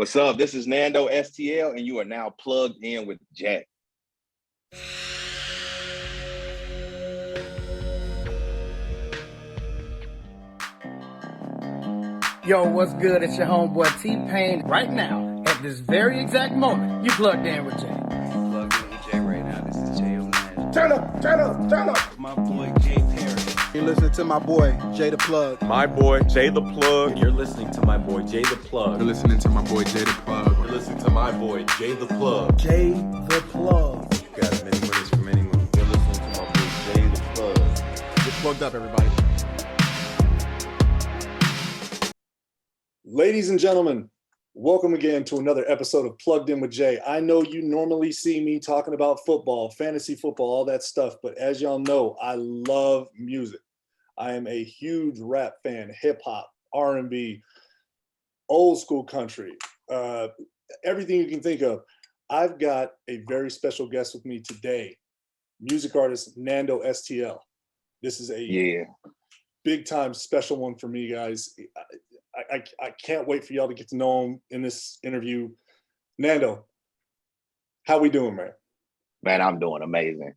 What's up? This is NandoSTL, and you are now plugged in with Jack. Yo, what's good? It's your homeboy T-Pain. Right now, at this very exact moment, you plugged in with Jay. Plugged in with Jay right now. This is Jay O'Neill. Turn up. My boy Jay Perry. You're listening to my boy, Jay the Plug. My boy, Jay the Plug. You're listening to my boy, Jay the Plug. You're listening to my boy, Jay the Plug. You're listening to my boy, Jay the Plug. Jay the Plug. You got many winners from many moves. You're listening to my boy, Jay the Plug. Get plugged up, everybody. Ladies and gentlemen, welcome again to another episode of Plugged In with Jay. I know you normally see me talking about football, fantasy football, all that stuff, but as y'all know, I love music. I am a huge rap fan, hip hop, R&B, old school country, everything you can think of. I've got a very special guest with me today, music artist NandoSTL. This is a big time special one for me, guys. I can't wait for y'all to get to know him in this interview. Nando, how we doing, man? Man, I'm doing amazing.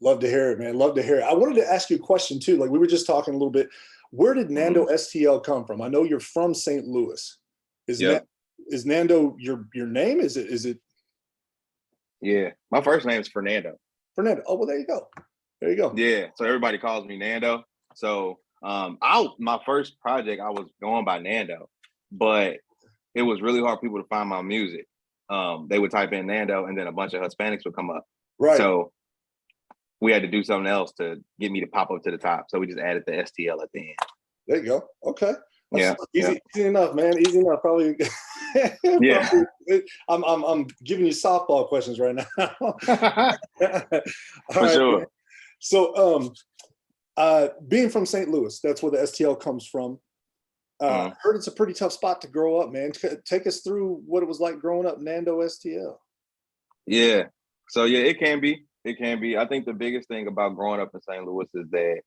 Love to hear it, man. Love to hear it. I wanted to ask you a question too. Like we were just talking a little bit. Where did NandoSTL come from? I know you're from St. Louis. Is Nando your name? Is it? Yeah, my first name is Fernando. Fernando. Oh, well, there you go. Yeah, so everybody calls me Nando. So my first project, I was going by Nando, but it was really hard for people to find my music. They would type in Nando and then a bunch of Hispanics would come up. Right. So we had to do something else to get me to pop up to the top. So we just added the STL at the end. There you go. Okay. That's easy enough, man. Easy enough. Probably. Yeah. I'm giving you softball questions right now. For sure. Man. So, being from St. Louis, that's where the STL comes from. Heard it's a pretty tough spot to grow up, man. Take us through what it was like growing up, NandoSTL. Yeah. So yeah, it can be. I think the biggest thing about growing up in St. Louis is that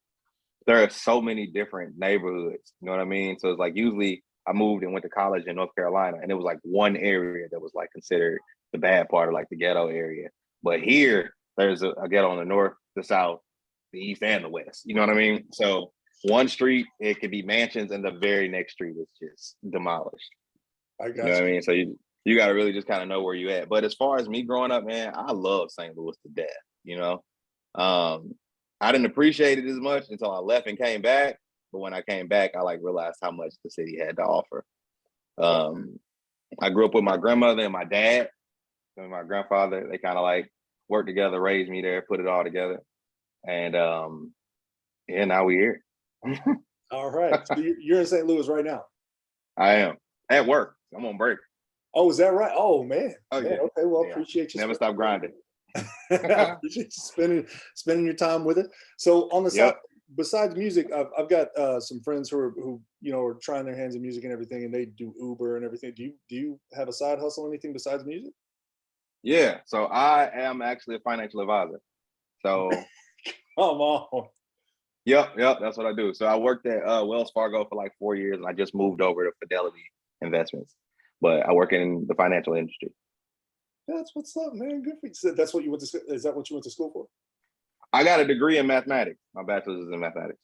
there are so many different neighborhoods. You know what I mean? So it's like usually I moved and went to college in North Carolina, and it was like one area that was like considered the bad part of like the ghetto area. But here, there's a ghetto on the north, the south, the east, and the west. You know what I mean? So one street, it could be mansions, and the very next street is just demolished. I got you know what I mean? So you got to really just kind of know where you at. But as far as me growing up, man, I love St. Louis to death. You know, I didn't appreciate it as much until I left and came back. But when I came back, I like realized how much the city had to offer. I grew up with my grandmother and my dad and my grandfather. They kind of like worked together, raised me there, put it all together. And now we're here. All right. So you're in St. Louis right now? I am. At work. I'm on break. Oh, is that right? Oh, man. Oh, yeah. Okay, well, appreciate you. Never stop grinding. Appreciate you spending your time with it. So on the side, besides music, I've got some friends who are trying their hands in music and everything, and they do Uber and everything. Do you have a side hustle, anything besides music? Yeah. So I am actually a financial advisor. So come on. Yep, that's what I do. So I worked at Wells Fargo for like 4 years, and I just moved over to Fidelity Investments. But I work in the financial industry. That's what's up, man. Good for you. That's what you went to. Is that what you went to school for? I got a degree in mathematics. My bachelor's is in mathematics.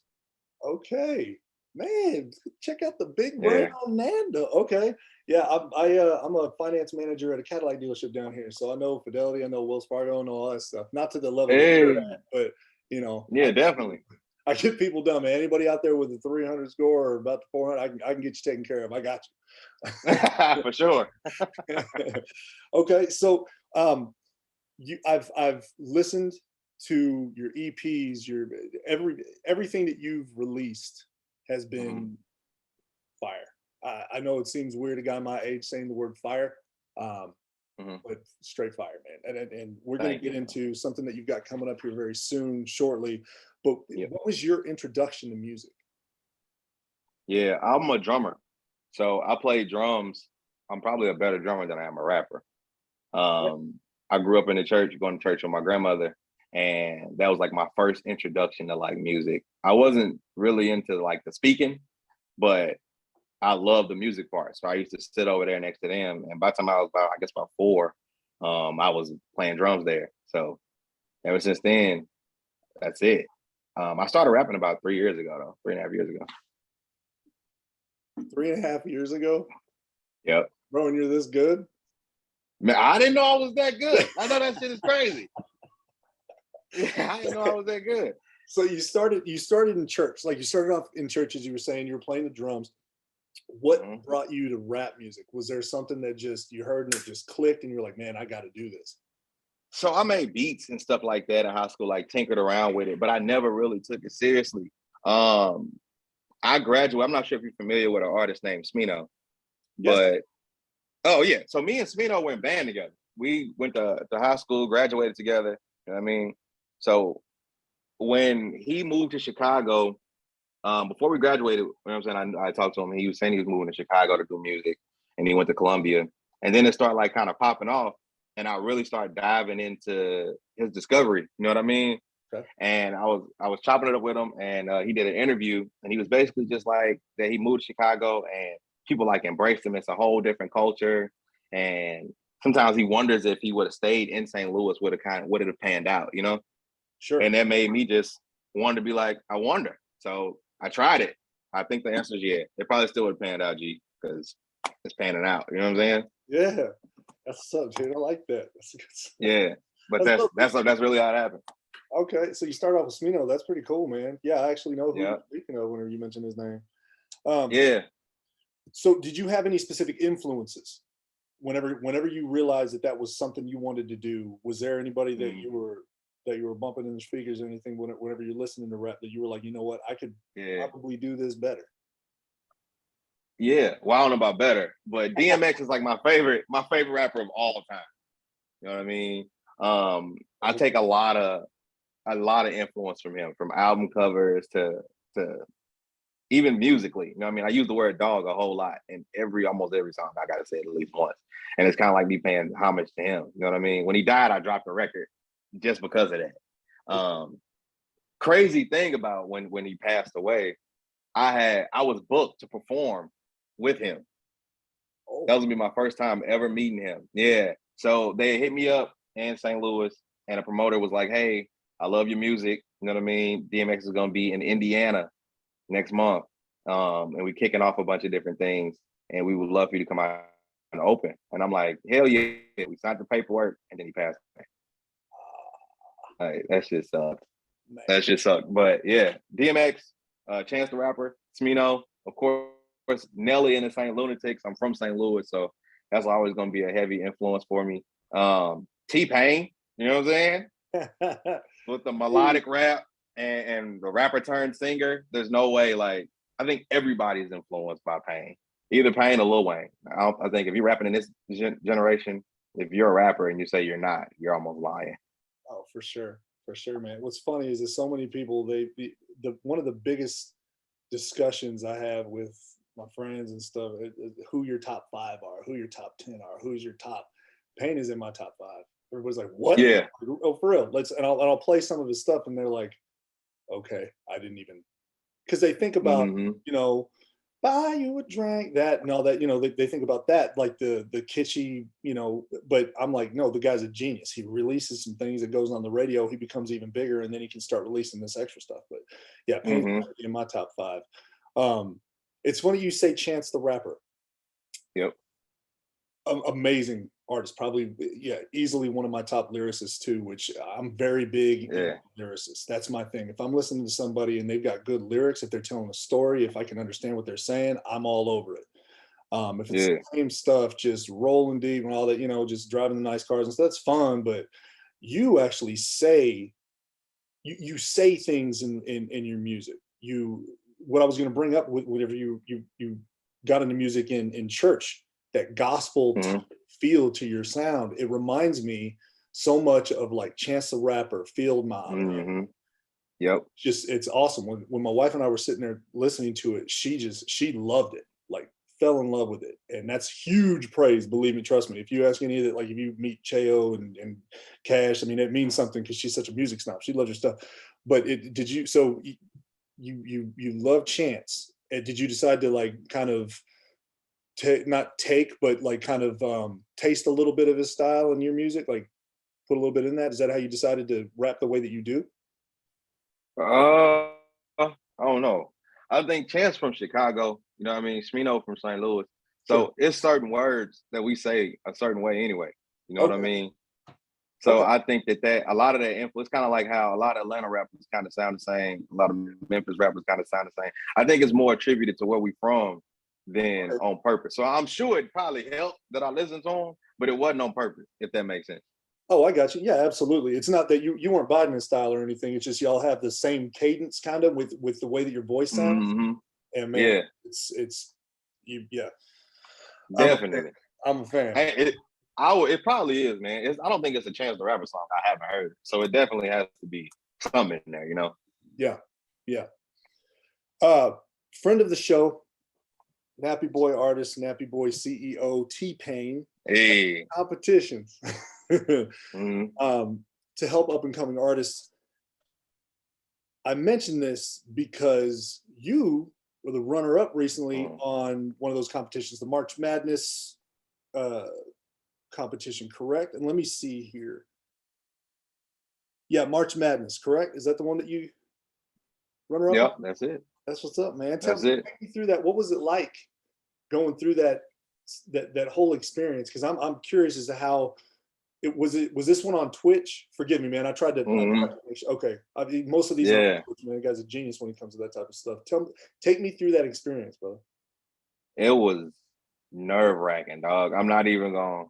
Okay, man. Check out the big brain on Nando. Okay, yeah. I'm a finance manager at a Cadillac dealership down here, so I know Fidelity, I know Wells Fargo, I know all that stuff. Not to the level that you're at, but you know. Yeah, definitely. I get people done, man. Anybody out there with a 300 score or about the 400, I can get you taken care of. I got you. For sure. Okay, so I've listened to your EPs, everything that you've released has been fire. I know it seems weird, a guy my age saying the word fire, but straight fire, man. And we're going to get into something that you've got coming up here very soon, shortly. But what was your introduction to music? Yeah, I'm a drummer. So I play drums. I'm probably a better drummer than I am a rapper. I grew up in the church, going to church with my grandmother. And that was like my first introduction to like music. I wasn't really into like the speaking, but I love the music part. So I used to sit over there next to them. And by the time I was about 4, I was playing drums there. So ever since then, that's it. I started rapping about 3 years ago, though, 3.5 years ago. 3.5 years ago? Yep. Bro, and you're this good? Man, I didn't know I was that good. I know that shit is crazy. Yeah, I didn't know I was that good. So you started in church. Like you started off in church, as you were saying, you were playing the drums. What brought you to rap music? Was there something that just you heard and it just clicked and you're like, man, I got to do this? So I made beats and stuff like that in high school, like tinkered around with it, but I never really took it seriously. I graduated. I'm not sure if you're familiar with an artist named Smino, but oh yeah. So me and Smino were in band together. We went to high school, graduated together. You know what I mean? So when he moved to Chicago, before we graduated, you know what I'm saying, I talked to him. He was saying he was moving to Chicago to do music, and he went to Columbia. And then it started like kind of popping off, and I really started diving into his discovery. You know what I mean? Okay. And I was chopping it up with him, and he did an interview, and he was basically just like that he moved to Chicago, and people like embraced him. It's a whole different culture, and sometimes he wonders if he would have stayed in St. Louis, would it have panned out, you know? Sure. And that made me just want to be like, I wonder. So I tried it. I think the answer is yeah. It probably still would have panned out, G, because it's panning out. You know what I'm saying? Yeah. That's what's up, dude. I like that. That's a good stuff. Yeah. But that's really how it happened. Okay. So you start off with Smino. That's pretty cool, man. Yeah, I actually know who Yeah. you're speaking of whenever you mention his name. Yeah. So did you have any specific influences whenever you realized that was something you wanted to do? Was there anybody that you were bumping in the speakers or anything whenever you're listening to rap that you were like, you know what, I could probably do this better? Yeah. Well, I don't know about better, but DMX is like my favorite rapper of all time. You know what I mean? I take a lot of influence from him, from album covers to even musically. You know what I mean? I use the word dog a whole lot in almost every song. I gotta say it at least once. And it's kind of like me paying homage to him. You know what I mean? When he died, I dropped a record just because of that. Crazy thing about when he passed away, I was booked to perform with him. That was gonna be my first time ever meeting him. Yeah. So they hit me up in St. Louis, and a promoter was like, hey, I love your music. You know what I mean? DMX is gonna be in Indiana next month. And we're kicking off a bunch of different things, and we would love for you to come out and open. And I'm like, hell yeah. We signed the paperwork, and then he passed away. That shit sucked. That shit sucked. But yeah, DMX, Chance the Rapper, Smino, of course, Nelly and the St. Lunatics. I'm from St. Louis, so that's always going to be a heavy influence for me. T-Pain, you know what I'm saying? With the melodic rap and the rapper turned singer, there's no way, like, I think everybody's influenced by Pain. Either Pain or Lil Wayne. I think if you're rapping in this generation, if you're a rapper and you say you're not, you're almost lying. Oh, for sure, man. What's funny is that so many people, one of the biggest discussions I have with my friends and stuff, who your top 5 are, who your top 10 are, who's your top. Pain is in my top 5. Everybody's like, what? Yeah. Oh, for real. I'll play some of his stuff, and they're like, okay, I didn't even, because they think about, you know, buy you a drink, that and all that, you know, they think about that, like the kitschy, you know, but I'm like, no, the guy's a genius. He releases some things that goes on the radio, he becomes even bigger, and then he can start releasing this extra stuff. But yeah, Pain's in my top 5. It's funny you say Chance the Rapper. Yep. Amazing artist, probably, yeah, easily one of my top lyricists too, which I'm very big in lyricists. That's my thing. If I'm listening to somebody and they've got good lyrics, if they're telling a story, if I can understand what they're saying, I'm all over it. If it's the same stuff, just rolling deep and all that, you know, just driving the nice cars and stuff, that's fun. But you actually say, you say things in your music. What I was going to bring up whenever you got into music in church, that gospel feel to your sound, it reminds me so much of like Chance the Rapper, Field Mob. Yep. Just, it's awesome. When my wife and I were sitting there listening to it, she loved it, like fell in love with it. And that's huge praise. Believe me, trust me. If you ask any of it, like if you meet Cheo and Cash, I mean, it means something because she's such a music snob. She loves your stuff. But you love Chance. did you decide to like kind of not take, but like kind of taste a little bit of his style in your music? Like put a little bit in that? Is that how you decided to rap the way that you do? I don't know. I think Chance from Chicago, you know what I mean? Smino from St. Louis. So Sure. it's certain words that we say a certain way anyway. You know what I Okay. mean? So Okay. I think that a lot of that influence, kind of like how a lot of Atlanta rappers kind of sound the same, a lot of Memphis rappers kind of sound the same. I think it's more attributed to where we from than Okay. on purpose. So I'm sure it probably helped that I listened to him, but it wasn't on purpose, if that makes sense. Oh, I got you. Yeah, absolutely. It's not that you weren't Biden style or anything. It's just y'all have the same cadence kind of with the way that your voice sounds. Mm-hmm. And man, Yeah, it's you. Yeah, I'm a fan. definitely. I'm a fan. Hey, it probably is, man. I don't think it's a Chance the Rapper song. I haven't heard it. So it definitely has to be something in there, you know? Yeah, yeah. Friend of the show, Nappy Boy artist, Nappy Boy CEO, T-Pain, Hey. competitions Mm-hmm. to help up and coming artists. I mention this because you were the runner up recently on one of those competitions, the March Madness competition, correct? And let me see here. Yeah, March Madness, correct? Is that the one that you runner up? Yep, On? that's it. That's what's up, man. That's Take it. me through that. What was it like going through that whole experience? Because I'm curious as to how it was. Was this one on Twitch? Forgive me, man. I tried to. Mm-hmm. Okay, I mean, most of these are on Yeah. Twitch, man. The guy's a genius when it comes to that type of stuff. Take me through that experience, brother. It was nerve-wracking, dog. I'm not even going.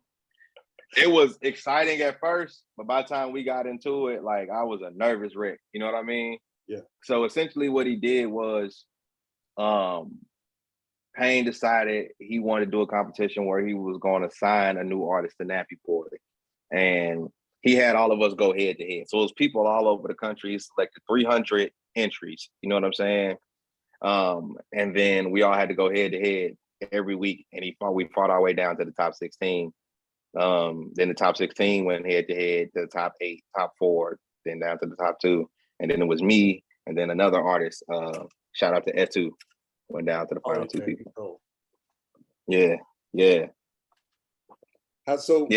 It was exciting at first, but by the time we got into it, like I was a nervous wreck. You know what I mean? Yeah. So essentially what he did was Payne decided he wanted to do a competition where he was going to sign a new artist to Nappy Boy. And he had all of us go head to head. So it was people all over the country. He selected 300 entries. You know what I'm saying? And then we all had to go head to head every week. And we fought our way down to the top 16. Then the top 16 went head to head to the top 8, top 4, then down to the top 2. And then it was me and then another artist. Shout out to Y.O.T.A. Went down to the final 2 people. Oh. Yeah. Yeah,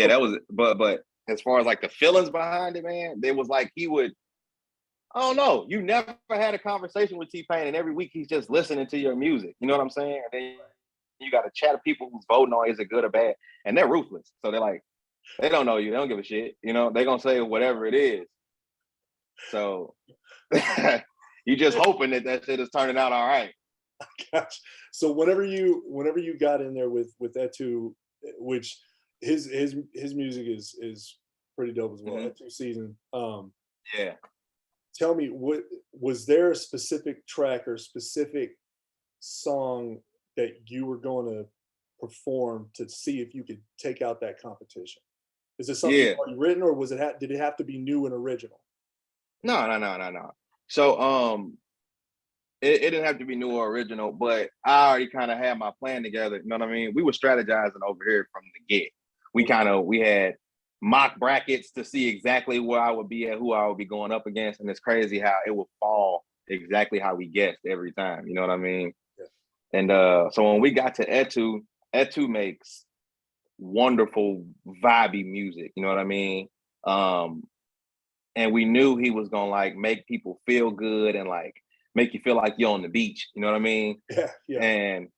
that was but as far as like the feelings behind it, man, there was like he would, I don't know, you never had a conversation with T-Pain and every week he's just listening to your music. You know what I'm saying? And then you got a chat of people who's voting on is it good or bad, and they're ruthless. So they're like, they don't know you, they don't give a shit. You know, they're gonna say whatever it is. So you just hoping that shit is turning out all right. Gotcha. So whenever you got in there with Y.O.T.A, which his music is pretty dope as well. Mm-hmm. Y.O.T.A season. Yeah. Tell me, what was there a specific track or specific song that you were going to perform to see if you could take out that competition? Is it something you've already written, or did it have to be new and original? No. So it didn't have to be new or original, but I already kind of had my plan together. You know what I mean? We were strategizing over here from the get. We had mock brackets to see exactly where I would be at, who I would be going up against, and it's crazy how it would fall exactly how we guessed every time. You know what I mean? Yeah. And so when we got to Y.O.T.A makes wonderful vibey music. You know what I mean? And we knew he was gonna like make people feel good and like make you feel like you're on the beach. You know what I mean? Yeah. And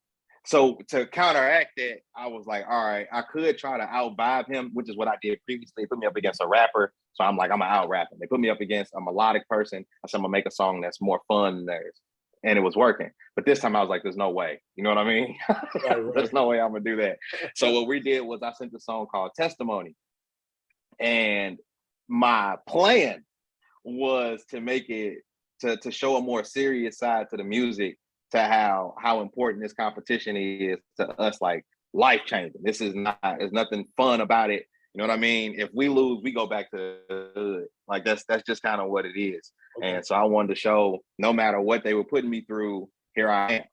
so to counteract that, I was like, all right, I could try to out-vibe him, which is what I did previously. They put me up against a rapper. So I'm like, I'm going to out-rap him. They put me up against a melodic person. I said, I'm going to make a song that's more fun than theirs. And it was working. But this time I was like, there's no way. You know what I mean? Right. There's no way I'm going to do that. So what we did was I sent a song called Testimony. And my plan was to make it, to show a more serious side to the music, to how important this competition is to us, like life changing. This is not, there's nothing fun about it. You know what I mean? If we lose, we go back to the hood. Like that's just kind of what it is. Okay. And so I wanted to show no matter what they were putting me through, here I am.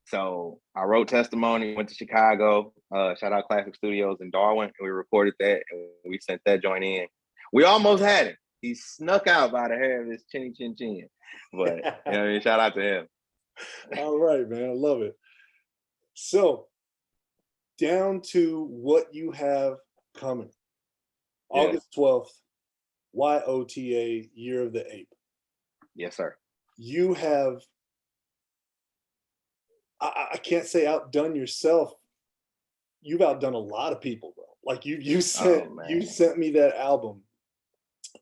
So I wrote Testimony, went to Chicago, shout out Classic Studios in Darwin, and we recorded that and we sent that joint in. We almost had it. He snuck out by the hair of his chinny chin chin. But you know what I mean? Shout out to him. All right, man. I love it. So, down to what you have coming. Yeah. August 12th, Y.O.T.A, Year of the Ape. Yes, sir. You have, I can't say outdone yourself. You've outdone a lot of people, bro. Like you sent me that album,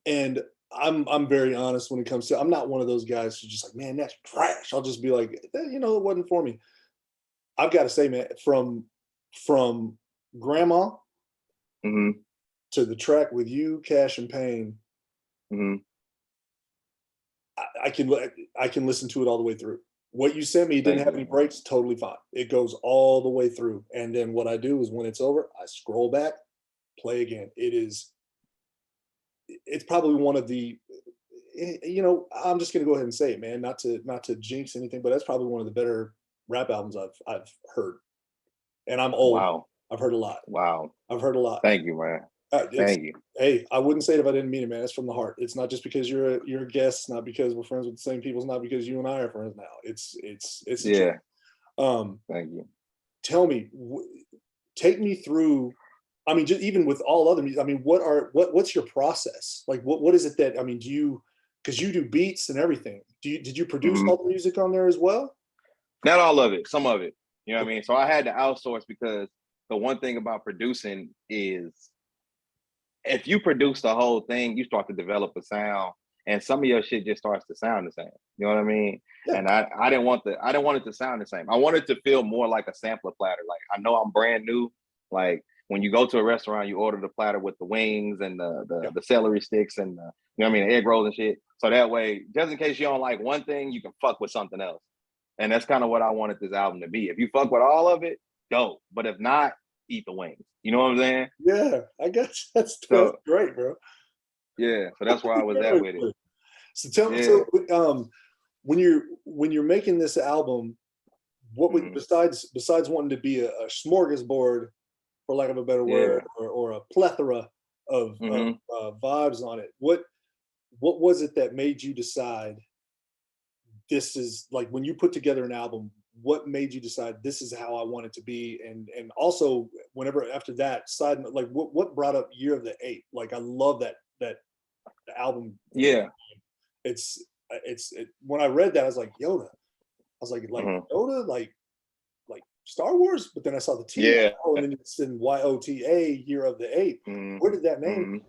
and I'm very honest when it comes to. I'm not one of those guys who's just like, man, that's trash. I'll just be like, you know, it wasn't for me. I've got to say, man, from Grandma Mm-hmm. to the track with you, Cash and Pain, Mm-hmm. I can listen to it all the way through. What you sent me didn't Thank have you. any breaks, totally fine. It goes all the way through. And then what I do is when it's over, I scroll back, play again. It's probably one of the, you know, I'm just gonna go ahead and say it, man, not to jinx anything, but that's probably one of the better rap albums I've heard. And I'm old. Wow. I've heard a lot. Wow. I've heard a lot. Thank you, man. Thank you. Hey, I wouldn't say it if I didn't mean it, man. It's from the heart. It's not just because you're a guest. It's not because we're friends with the same people. It's not because you and I are friends now. It's Yeah. Thank you. Tell me, take me through. I mean, just even with all other music. I mean, what's your process? Like, what is it that I mean? Because you do beats and everything. Did you produce all the music on there as well? Not all of it. Some of it. You know what I mean? So I had to outsource because the one thing about producing is if you produce the whole thing, you start to develop a sound, and some of your shit just starts to sound the same. You know what I mean? Yeah. And I didn't want it to sound the same. I wanted to feel more like a sampler platter. Like I know I'm brand new. Like when you go to a restaurant, you order the platter with the wings and the celery sticks and you know what I mean, the egg rolls and shit. So that way, just in case you don't like one thing, you can fuck with something else. And that's kind of what I wanted this album to be. If you fuck with all of it, dope. But if not, eat the wings. You know what I'm saying? Yeah, I guess that's great, bro. Yeah, so that's where I was at with it. So tell me, when you're making this album, what would besides wanting to be a smorgasbord, for lack of a better word, or a plethora of vibes on it, what was it that made you decide this is like when you put together an album? What made you decide this is how I want it to be? And also, whenever after that side, like what brought up Year of the Ape? Like I love that album. Yeah, it's when I read that I was like Yoda. I was like Yoda, like Star Wars. But then I saw the T. Yeah. And then it's in Y.O.T.A, Year of the Ape. Where did that name?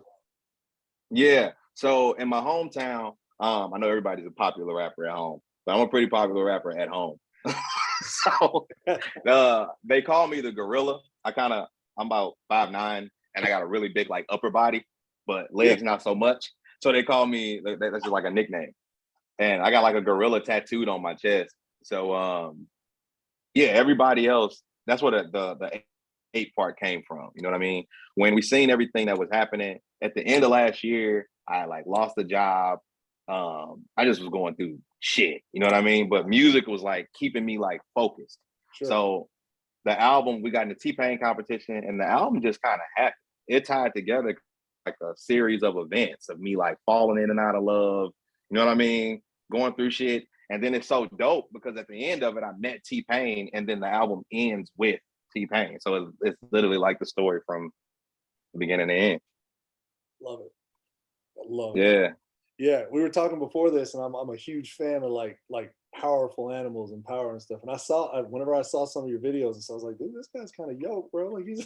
Yeah. So in my hometown, I know everybody's a popular rapper at home, but I'm a pretty popular rapper at home. So they call me the gorilla. I'm about 5'9", and I got a really big like upper body, but legs not so much. So they call me, that's just like a nickname. And I got like a gorilla tattooed on my chest. So everybody else, that's where the ape part came from. You know what I mean? When we seen everything that was happening at the end of last year, I like lost a job. I just was going through shit, you know what I mean? But music was like keeping me like focused. Sure. So the album, we got in the T-Pain competition, and the album just kind of happened. It tied together like a series of events of me like falling in and out of love, you know what I mean? Going through shit. And then it's so dope because at the end of it, I met T-Pain, and then the album ends with T-Pain. So it's literally like the story from the beginning to end. Love it. I love it. Yeah. Yeah, we were talking before this, and I'm a huge fan of like powerful animals and power and stuff. And whenever I saw some of your videos, and so I was like, dude, this guy's kind of yoked, bro. Like he's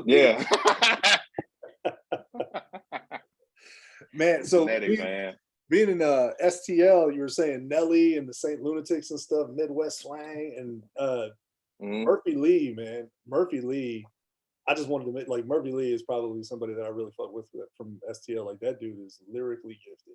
yeah. Man, so being in STL, you were saying Nelly and the Saint Lunatics and stuff, Midwest slang, and Murphy Lee, man, Murphy Lee. I just wanted to make like Murphy Lee is probably somebody that I really fuck with from STL. Like that dude is lyrically gifted.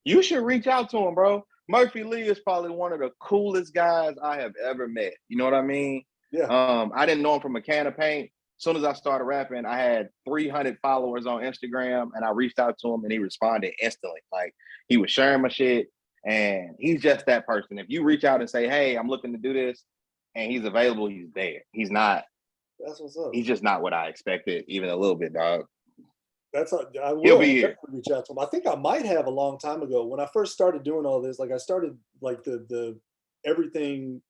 You should reach out to him, bro. Murphy Lee is probably one of the coolest guys I have ever met. You know what I mean? Yeah. I didn't know him from a can of paint. As soon as I started rapping, I had 300 followers on Instagram, and I reached out to him, and he responded instantly. Like he was sharing my shit, and he's just that person. If you reach out and say, "Hey, I'm looking to do this," and he's available, he's there. He's not. That's what's up. He's just not what I expected, even a little bit, dog. I will. He'll be here. Definitely reach out to him. I think I might have a long time ago when I first started doing all this. Like I started like the everything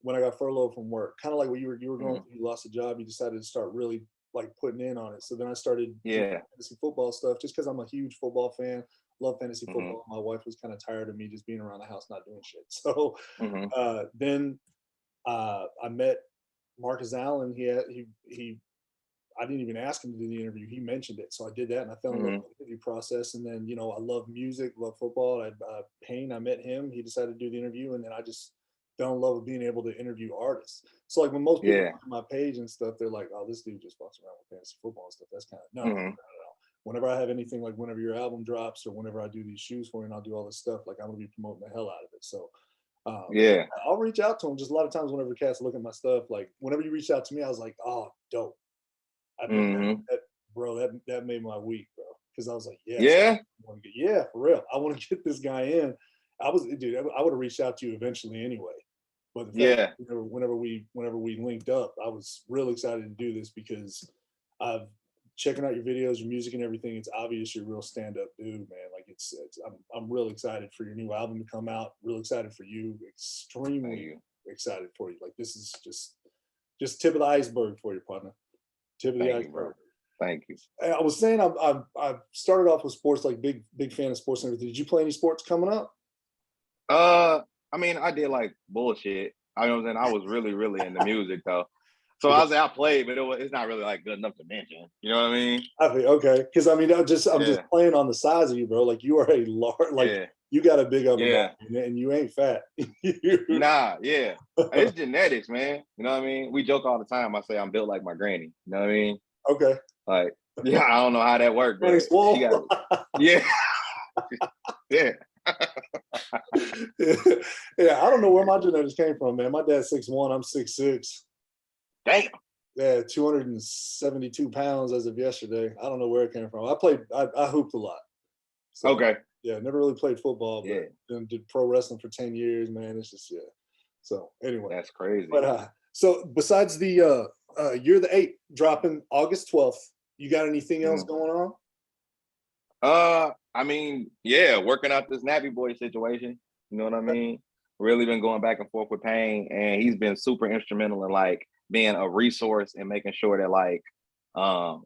when I got furloughed from work. Kind of like what you were going through. You lost a job. You decided to start really like putting in on it. So then I started doing fantasy football stuff just because I'm a huge football fan. Love fantasy football. My wife was kind of tired of me just being around the house not doing shit. So then I met Marcus Allen. He I didn't even ask him to do the interview. He mentioned it. So I did that and I fell in love with the interview process. And then, I love music, love football. Payne, I met him. He decided to do the interview. And then I just fell in love with being able to interview artists. So like when most people look at my page and stuff, they're like, oh, this dude just walks around with fantasy football and stuff. That's kind of, no. Whenever I have anything, like whenever your album drops or whenever I do these shoes for you and I'll do all this stuff, like I'm going to be promoting the hell out of it. So I'll reach out to him. Just a lot of times whenever cats look at my stuff, like whenever you reached out to me, I was like, oh, dope. I think that made my week, bro. Because I was like, yes, for real. I want to get this guy in. I would have reached out to you eventually anyway. But whenever we linked up, I was real excited to do this because I've checking out your videos, your music and everything. It's obvious you're a real stand-up dude, man. Like I'm real excited for your new album to come out. Real excited for you. Extremely excited for you. Like this is just tip of the iceberg for you, partner. Tip of the iceberg. Thank you. I was saying I started off with sports, like big fan of sports and everything. Did you play any sports coming up? I mean, I did like bullshit. I know what I'm saying. I was really, really into music though. So I played, but it's not really like good enough to mention. You know what I mean? I think okay, because I mean, I'm just playing on the size of you, bro. Like you are a large, you got a big upper body, and you ain't fat. Nah, it's genetics, man. You know what I mean? We joke all the time. I say I'm built like my granny. You know what I mean? Okay. Like, I don't know how that worked, but she got yeah. I don't know where my genetics came from, man. My dad's 6'1", I'm 6'6". Damn. Yeah, 272 pounds as of yesterday. I don't know where it came from. I hooped a lot. So, okay. Yeah, never really played football, but then did pro wrestling for 10 years, man. It's just, So anyway. That's crazy. But so besides the You're the 8 dropping August 12th, you got anything else going on? I mean, working out this Nappy Boy situation. You know what I mean? Really been going back and forth with Payne, and he's been super instrumental in like being a resource and making sure that like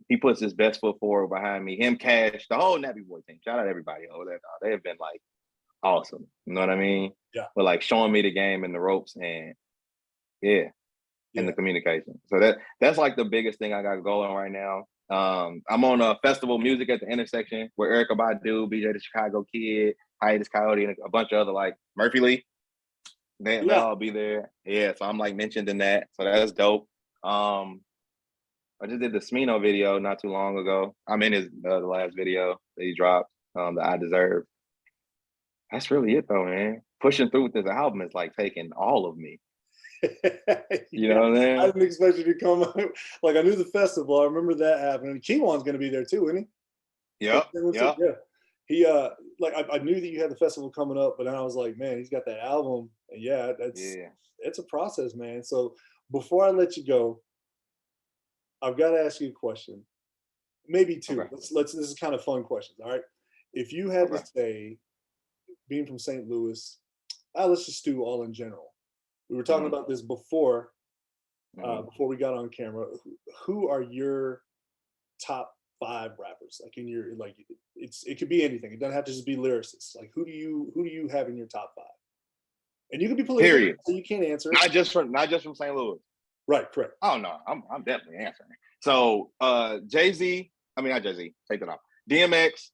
he puts his best foot forward behind me. Him, Cash, the whole Nappy Boy team. Shout out everybody over there. They have been like awesome. You know what I mean? Yeah. But like showing me the game and the ropes and and the communication. So that's like the biggest thing I got going right now. I'm on a festival music at the intersection where Erykah Badu, BJ the Chicago Kid, Hiatus Coyote, and a bunch of other like Murphy Lee. They'll all be there. Yeah, so I'm like mentioned in that. So that's dope. I just did the Smino video not too long ago. I'm in his the last video that he dropped, the I Deserve. That's really it though, man. Pushing through with this album is like taking all of me. You know what I'm saying? I didn't expect you to come. Like I knew the festival. I remember that happening. Keywan's going to be there too, isn't he? Yep. Yeah. He like I knew that you had the festival coming up, but then I was like, man, he's got that album. And it's a process, man. So before I let you go, I've got to ask you a question. Maybe two. Okay. Let's this is kind of fun questions. All right. If you had to say, being from St. Louis, let's just do all in general. We were talking about this before we got on camera. Who are your top 5 rappers? Like in your it could be anything. It doesn't have to just be lyricists. Like who do you have in your top 5? And you can be political, period. So you can't answer it. Not just from St. Louis. Right, correct. Oh no, I'm definitely answering. So Jay-Z, I mean not Jay-Z, take that off. DMX,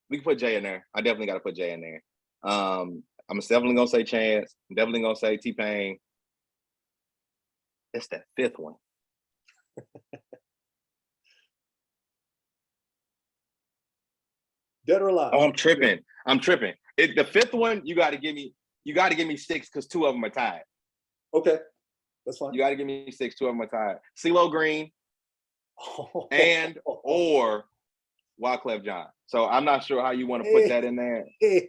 we can put Jay in there. I definitely gotta put Jay in there. I'm definitely gonna say Chance. I'm definitely gonna say T-Pain. It's that 5th one. Dead or alive? Oh, I'm tripping. The 5th one, you got to give me 6 because 2 of them are tied. Okay, that's fine. You got to give me 6. 2 of them are tied. CeeLo Green and or Wyclef Jean. So I'm not sure how you want to put that in there,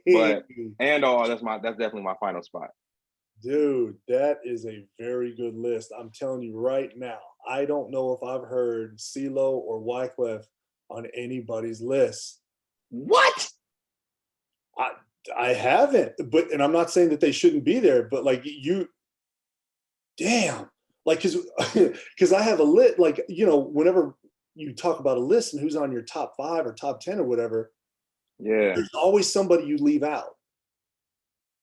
but that's definitely my final spot. Dude, that is a very good list. I'm telling you right now, I don't know if I've heard CeeLo or Wyclef on anybody's list. What? I haven't, but and I'm not saying that they shouldn't be there, but like you, damn, like because I have a list, like whenever you talk about a list and who's on your top 5 or top 10 or whatever, Yeah. there's always somebody you leave out.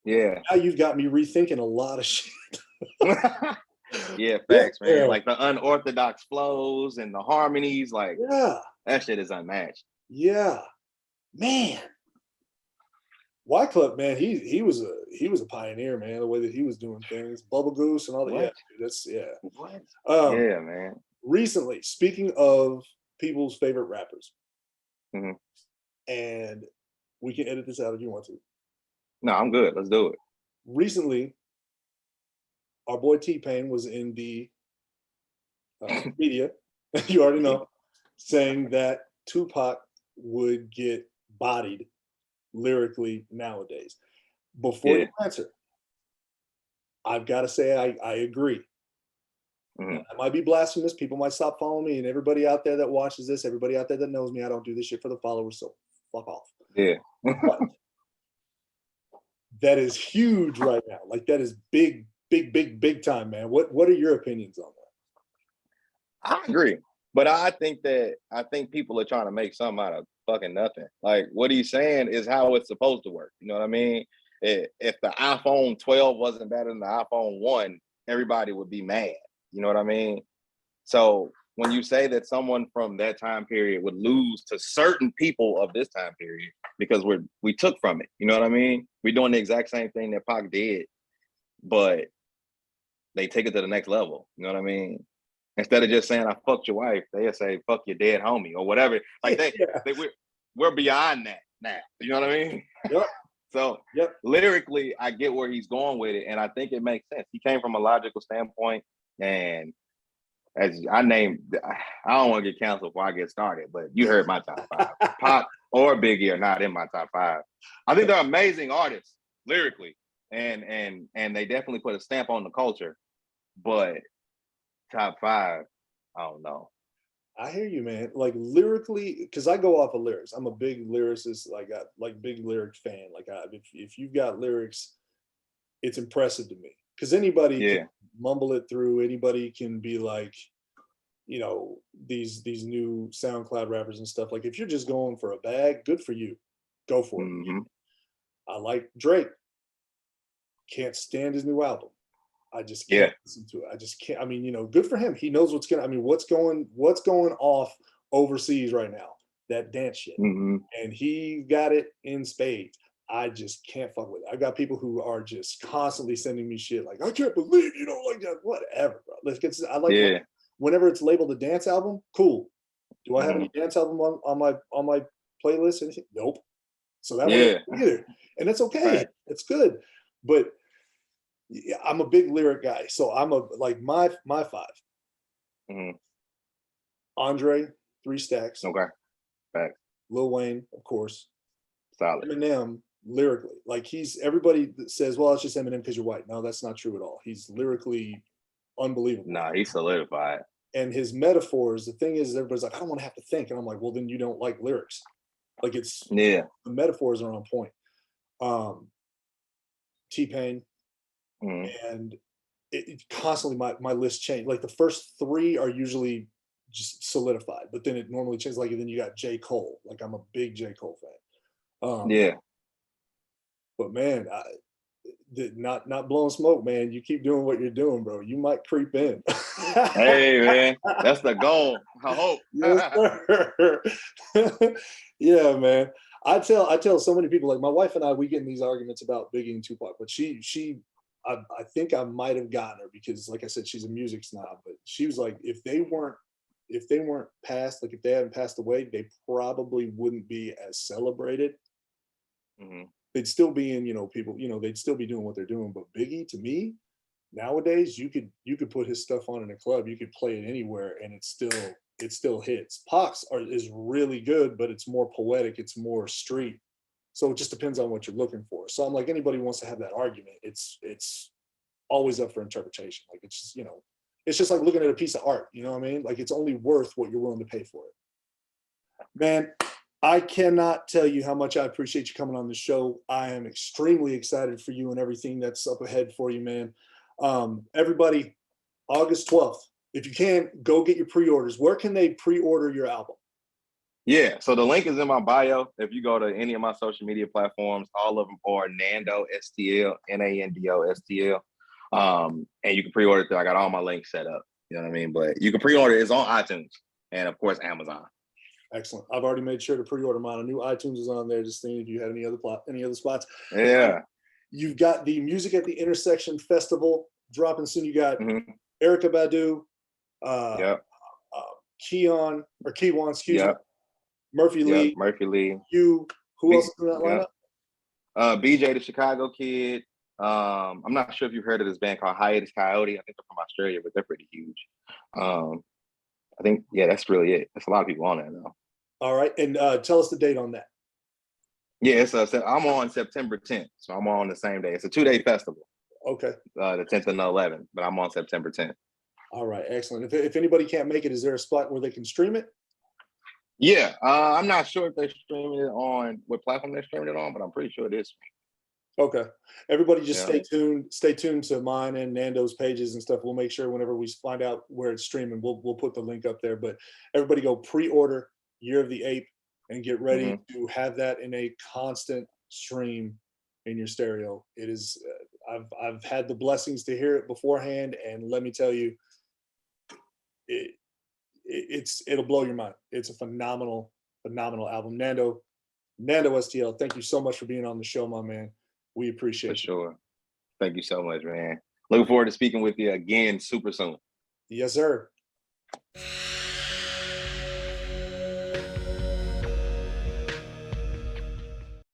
Yeah. Now you've got me rethinking a lot of shit. Yeah, facts, man. Yeah. Like the unorthodox flows and the harmonies, like Yeah, that shit is unmatched. yeah, man. Wyclef, man, he was a pioneer, man. The way that he was doing things, Bubble Goose and all that. What? Yeah, dude, that's yeah. What? Um, Yeah, man. Recently, speaking of people's favorite rappers, Mhm. and we can edit this out if you want to. No, I'm good. Let's do it. Recently, our boy T-Pain was in the media, you already know, saying that Tupac would get bodied lyrically nowadays. Before you answer, I've got to say I agree. Mhm. I might be blasphemous. People might stop following me, and everybody out there that watches this, everybody out there that knows me, I don't do this shit for the followers, so fuck off. Yeah. But that is huge right now. Like that is big, big, big, big time, man. What are your opinions on that? I agree. But I think people are trying to make something out of fucking nothing. Like what he's saying is how it's supposed to work. You know what I mean? If the iPhone 12 wasn't better than the iPhone 1, everybody would be mad. You know what I mean? So when you say that someone from that time period would lose to certain people of this time period because we took from it, you know what I mean? We're doing the exact same thing that Pac did, but they take it to the next level. You know what I mean? Instead of just saying I fucked your wife, they'll say fuck your dead homie or whatever. Like we're beyond that now. You know what I mean? Yep. So lyrically, I get where he's going with it, and I think it makes sense. He came from a logical standpoint, and as I named, I don't want to get canceled before I get started, but you heard my top 5. Pop or Biggie are not in my top 5. I think they're amazing artists lyrically, and they definitely put a stamp on the culture. But top 5, I don't know. I hear you, man. Like lyrically, because I go off of lyrics. I'm a big lyricist, like big lyric fan. Like if you've got lyrics, it's impressive to me. Because anybody can mumble it through. Anybody can be like, these new SoundCloud rappers and stuff. Like if you're just going for a bag, good for you. Go for it. Mm-hmm. I like Drake. Can't stand his new album. I just can't listen to it. I just can't. I mean, good for him. He knows what's going off overseas right now. That dance shit, and he got it in spades. I just can't fuck with it. I got people who are just constantly sending me shit like, I can't believe you don't like that. Whatever, bro. Let's get. I like whenever it's labeled a dance album. Cool. Do I have any dance album on my playlist? Anything? Nope. So that one either, and it's okay. Right. It's good, but. Yeah, I'm a big lyric guy, so I'm my 5. Andre, 3 Stacks. Okay. Back. Lil Wayne, of course. Solid. Eminem, lyrically, like everybody that says, well, it's just Eminem because you're white. No, that's not true at all. He's lyrically unbelievable. Nah, he's solidified. And his metaphors, the thing is, everybody's like, I don't want to have to think, and I'm like, well, then you don't like lyrics. Like the metaphors are on point. T-Pain. And it constantly my list changed. Like the first 3 are usually just solidified, but then it normally changes. Like then you got J. Cole. Like I'm a big J. Cole fan. But man, not blowing smoke, man. You keep doing what you're doing, bro. You might creep in. Hey man, that's the goal. I hope. Yes, sir. Yeah, man. I tell so many people, like my wife and I, we get in these arguments about Biggie and Tupac, but I think I might have gotten her because, like I said, she's a music snob. But she was like, if they weren't passed, like if they hadn't passed away, they probably wouldn't be as celebrated. They'd still be in, people, they'd still be doing what they're doing. But Biggie, to me, nowadays, you could put his stuff on in a club, you could play it anywhere, and it still hits. Pac's is really good, but it's more poetic, it's more street. So it just depends on what you're looking for. So I'm like, anybody wants to have that argument, it's always up for interpretation. Like it's just, it's just like looking at a piece of art, you know what I mean? Like it's only worth what you're willing to pay for it. Man, I cannot tell you how much I appreciate you coming on the show. I am extremely excited for you and everything that's up ahead for you, man. Everybody, August 12th, if you can, go get your pre-orders. Where can they pre-order your album? Yeah, so the link is in my bio. If you go to any of my social media platforms, all of them are NandoSTL, NandoSTL. And you can pre-order it there. I got all my links set up. You know what I mean? But you can pre-order it. It's on iTunes and of course Amazon. Excellent. I've already made sure to pre-order mine. A new iTunes is on there. Just seeing if you had any other spots. Yeah. You've got the Music at the Intersection Festival dropping soon. You got Erykah Badu, Keon, excuse me, Murphy Lee. Murphy Lee. You. Who else is in that lineup? BJ the Chicago Kid. I'm not sure if you've heard of this band called Hiatus Coyote. I think they're from Australia, but they're pretty huge. I think, that's really it. There's a lot of people on there though. All right. And tell us the date on that. Yeah, I'm on September 10th. So I'm on the same day. It's a 2-day festival. Okay. The 10th and the 11th, but I'm on September 10th. All right. Excellent. If anybody can't make it, is there a spot where they can stream it? Yeah. I'm not sure if they're streaming it on what platform they're streaming it on, but I'm pretty sure it is. Okay. Everybody just stay tuned. Stay tuned to mine and Nando's pages and stuff. We'll make sure whenever we find out where it's streaming, we'll put the link up there. But everybody go pre-order Year of the Ape and get ready to have that in a constant stream in your stereo. It is, I've had the blessings to hear it beforehand, and let me tell you, it'll blow your mind. It's a phenomenal album. NandoSTL, thank you so much for being on the show, my man. We appreciate it. For sure. Thank you so much, man. Looking forward to speaking with you again super soon. Yes, sir.